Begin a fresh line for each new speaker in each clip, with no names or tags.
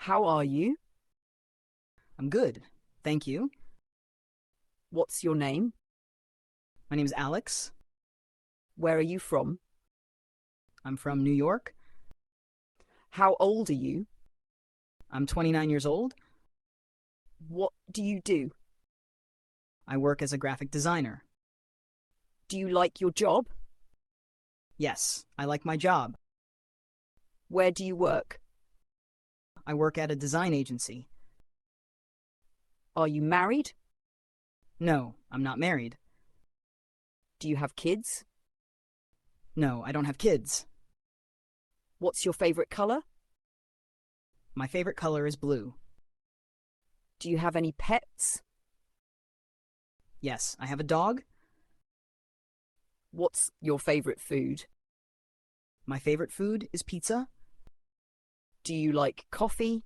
How are you?
I'm good. Thank you.
What's your name?
My name's Alex.
Where are you from?
I'm from New York.
How old are you?
I'm 29 years old.
What do you do?
I work as a graphic designer.
Do you like your job?
Yes, I like my job.
Where do you work?
I work at a design agency.
Are you married?
No, I'm not married.
Do you have kids?
No, I don't have kids.
What's your favorite color?
My favorite color is blue.
Do you have any pets?
Yes, I have a dog.
What's your favorite food?
My favorite food is pizza.
Do you like coffee?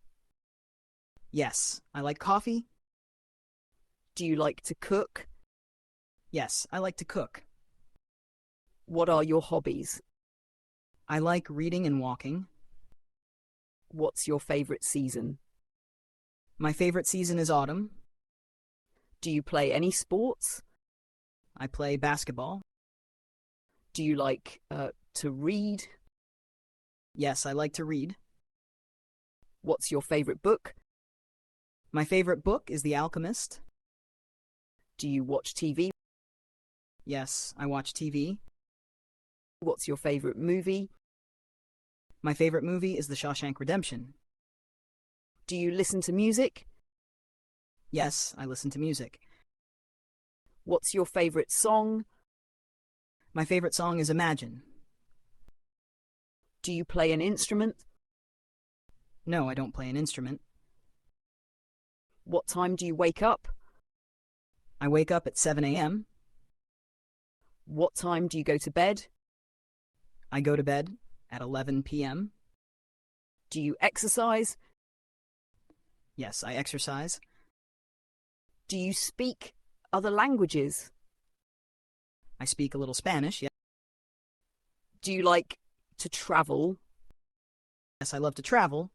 Yes, I like coffee.
Do you like to cook?
Yes, I like to cook.
What are your hobbies?
I like reading and walking.
What's your favorite season?
My favorite season is autumn.
Do you play any sports?
I play basketball.
Do you like to read?
Yes, I like to read.
What's your favorite book?
My favorite book is The Alchemist.
Do you watch TV?
Yes, I watch TV.
What's your favorite movie?
My favorite movie is The Shawshank Redemption.
Do you listen to music?
Yes, I listen to music.
What's your favorite song?
My favorite song is Imagine.
Do you play an instrument?
No, I don't play an instrument.
What time do you wake up?
I wake up at 7 a.m.
What time do you go to bed?
I go to bed at 11 p.m.
Do you exercise?
Yes, I exercise.
Do you speak other languages?
I speak a little Spanish.
Do you like to travel?
Yes, I love to travel.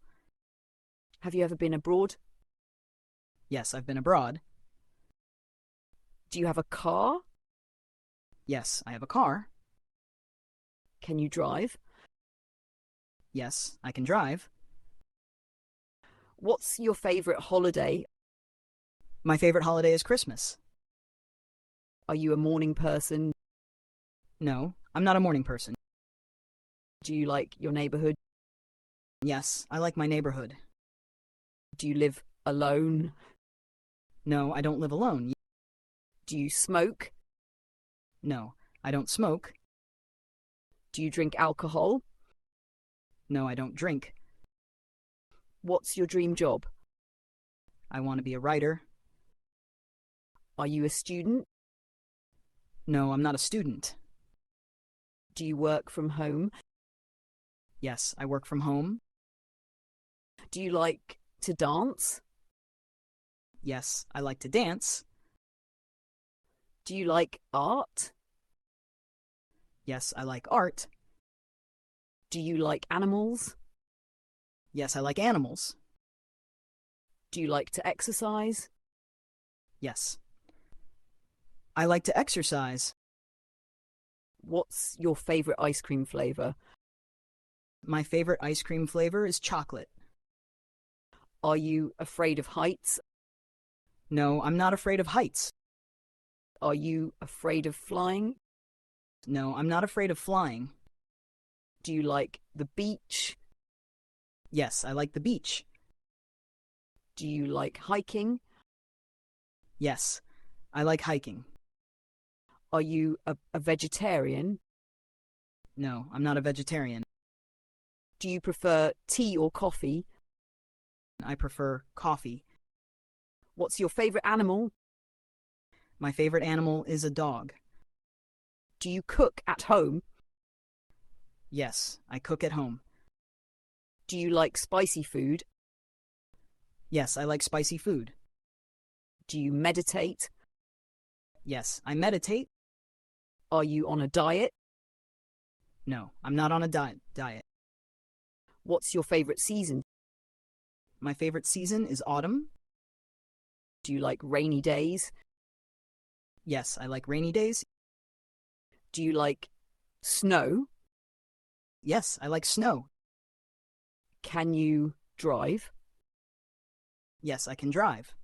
Have you ever been abroad?
Yes, I've been abroad.
Do you have a car?
Yes, I have a car.
Can you drive?
Yes, I can drive.
What's your favorite holiday?
My favorite holiday is Christmas.
Are you a morning person?
No, I'm not a morning person.
Do you like your neighborhood?
Yes, I like my neighborhood.
Do you live alone?
No, I don't live alone.
Do you smoke?
No, I don't smoke.
Do you drink alcohol?
No, I don't drink.
What's your dream job?
I want to be a writer.
Are you a student?
No, I'm not a student.
Do you work from home?
Yes, I work from home.
Do you like to dance?
Yes, I like to dance.
Do you like art?
Yes, I like art.
Do you like animals?
Yes, I like animals.
Do you like to exercise?
Yes. I like to exercise.
What's your favorite ice cream flavor?
My favorite ice cream flavor is chocolate.
Are you afraid of heights?
No, I'm not afraid of heights.
Are you afraid of flying?
No, I'm not afraid of flying.
Do you like the beach?
Yes, I like the beach.
Do you like hiking?
Yes, I like hiking.
Are you a vegetarian?
No, I'm not a vegetarian.
Do you prefer tea or coffee?
I prefer coffee.
What's your favorite animal?
My favorite animal is a dog.
Do you cook at home?
Yes, I cook at home.
Do you like spicy food?
Yes, I like spicy food.
Do you meditate?
Yes, I meditate.
Are you on a diet?
No, I'm not on a diet.
What's your favorite season?
My favorite season is autumn.
Do you like rainy days?
Yes, I like rainy days.
Do you like snow?
Yes, I like snow.
Can you drive?
Yes, I can drive.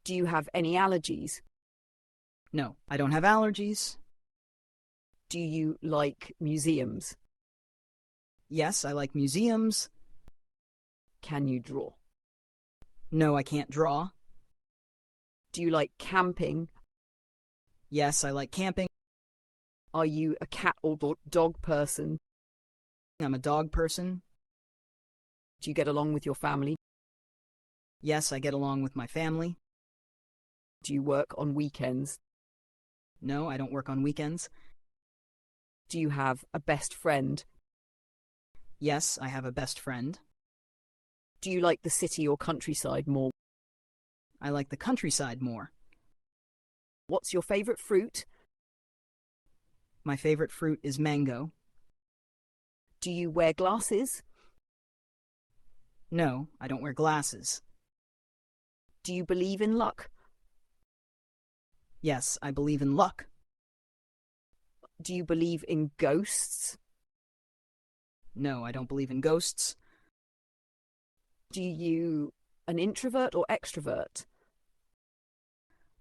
Do you have any allergies?
No, I don't have allergies.
Do you like museums?
Yes, I like museums.
Can you draw?
No, I can't draw.
Do you like camping?
Yes, I like camping.
Are you a cat or dog person?
I'm a dog person.
Do you get along with your family?
Yes, I get along with my family.
Do you work on weekends?
No, I don't work on weekends.
Do you have a best friend?
Yes, I have a best friend.
Do you like the city or countryside more?
I like the countryside more.
What's your favorite fruit?
My favorite fruit is mango.
Do you wear glasses?
No, I don't wear glasses.
Do you believe in luck?
Yes, I believe in luck.
Do you believe in ghosts?
No, I don't believe in ghosts.
Do you an introvert or extrovert?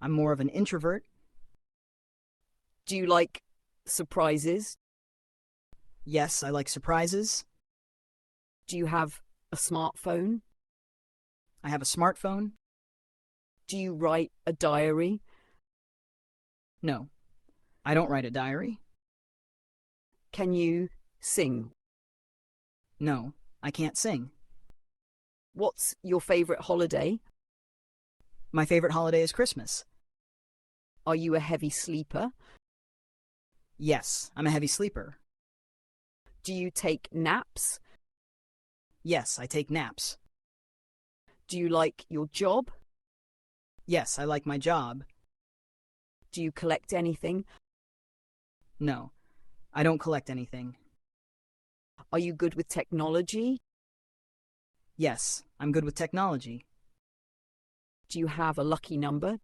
I'm more of an introvert.
Do you like surprises?
Yes, I like surprises.
Do you have a smartphone?
I have a smartphone.
Do you write a diary?
No, I don't write a diary.
Can you sing?
No, I can't sing.
What's your favorite holiday?
My favorite holiday is Christmas.
Are you a heavy sleeper?
Yes, I'm a heavy sleeper.
Do you take naps?
Yes, I take naps.
Do you like your job?
Yes, I like my job.
Do you collect anything?
No, I don't collect anything.
Are you good with technology?
Yes, I'm good with technology.
Do you have a lucky number?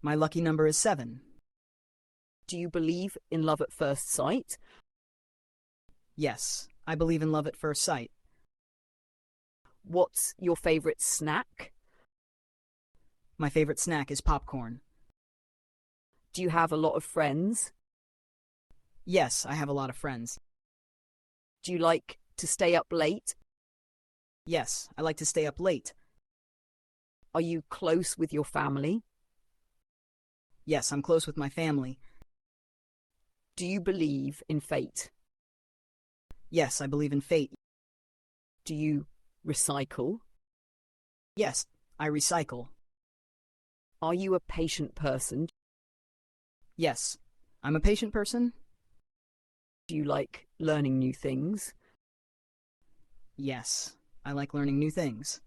My lucky number is 7.
Do you believe in love at first sight?
Yes, I believe in love at first sight.
What's your favorite snack?
My favorite snack is popcorn.
Do you have a lot of friends?
Yes, I have a lot of friends.
Do you like to stay up late?
Yes, I like to stay up late.
Are you close with your family?
Yes, I'm close with my family.
Do you believe in fate?
Yes, I believe in fate.
Do you recycle?
Yes, I recycle.
Are you a patient person?
Yes, I'm a patient person.
Do you like learning new things?
Yes, I like learning new things.